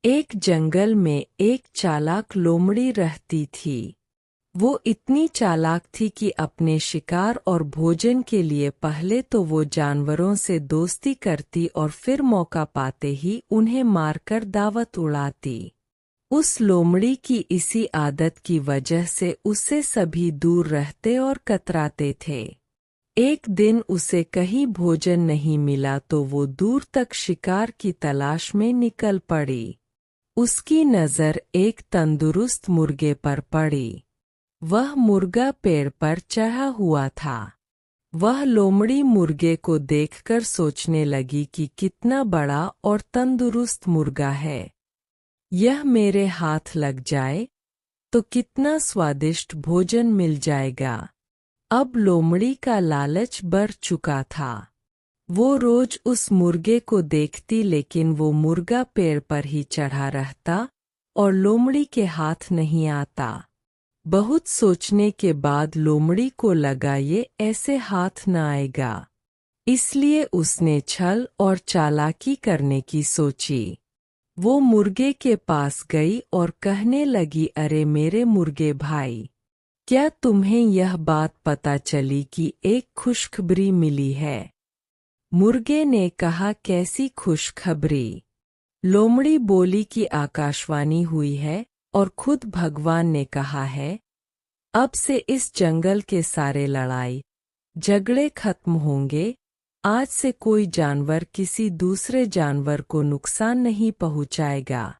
एक जंगल में एक चालाक लोमड़ी रहती थी। वो इतनी चालाक थी कि अपने शिकार और भोजन के लिए पहले तो वो जानवरों से दोस्ती करती और फिर मौका पाते ही उन्हें मारकर दावत उड़ाती। उस लोमड़ी की इसी आदत की वजह से उससे सभी दूर रहते और कतराते थे। एक दिन उसे कहीं भोजन नहीं मिला तो वो दूर तक शिकार की तलाश में निकल पड़ी। उसकी नज़र एक तंदुरुस्त मुर्गे पर पड़ी। वह मुर्गा पेड़ पर चढ़ा हुआ था। वह लोमड़ी मुर्गे को देखकर सोचने लगी कि कितना बड़ा और तंदुरुस्त मुर्गा है। यह मेरे हाथ लग जाए तो कितना स्वादिष्ट भोजन मिल जाएगा। अब लोमड़ी का लालच बढ़ चुका था। वो रोज उस मुर्गे को देखती लेकिन वो मुर्गा पेड़ पर ही चढ़ा रहता और लोमड़ी के हाथ नहीं आता। बहुत सोचने के बाद लोमड़ी को लगा ये ऐसे हाथ न आएगा। इसलिए उसने छल और चालाकी करने की सोची। वो मुर्गे के पास गई और कहने लगी, अरे मेरे मुर्गे भाई, क्या तुम्हें यह बात पता चली कि एक खुशखबरी मिली है? मुर्गे ने कहा, कैसी खुशखबरी? लोमड़ी बोली कि आकाशवाणी हुई है और खुद भगवान ने कहा है, अब से इस जंगल के सारे लड़ाई झगड़े खत्म होंगे। आज से कोई जानवर किसी दूसरे जानवर को नुकसान नहीं पहुंचाएगा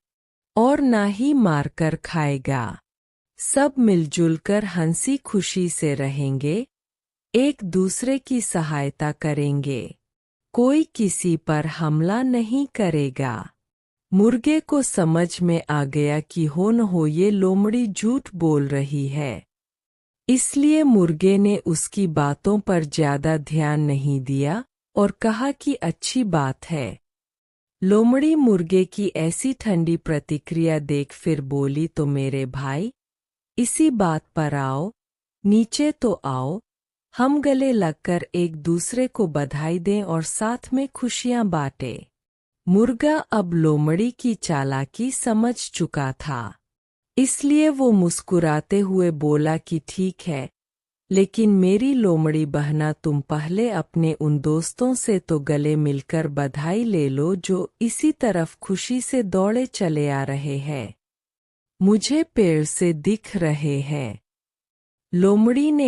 और ना ही मारकर खाएगा। सब मिलजुल कर हंसी खुशी से रहेंगे, एक दूसरे की सहायता करेंगे, कोई किसी पर हमला नहीं करेगा। मुर्गे को समझ में आ गया कि हो न हो ये लोमड़ी झूठ बोल रही है। इसलिए मुर्गे ने उसकी बातों पर ज्यादा ध्यान नहीं दिया और कहा कि अच्छी बात है। लोमड़ी मुर्गे की ऐसी ठंडी प्रतिक्रिया देख फिर बोली, तो मेरे भाई, इसी बात पर आओ, नीचे तो आओ, हम गले लगकर एक दूसरे को बधाई दें और साथ में खुशियां बांटें। मुर्गा अब लोमड़ी की चालाकी समझ चुका था। इसलिए वो मुस्कुराते हुए बोला कि ठीक है, लेकिन मेरी लोमड़ी बहना, तुम पहले अपने उन दोस्तों से तो गले मिलकर बधाई ले लो जो इसी तरफ खुशी से दौड़े चले आ रहे हैं। मुझे पेड़ से दिख रहे हैं। लोमड़ी ने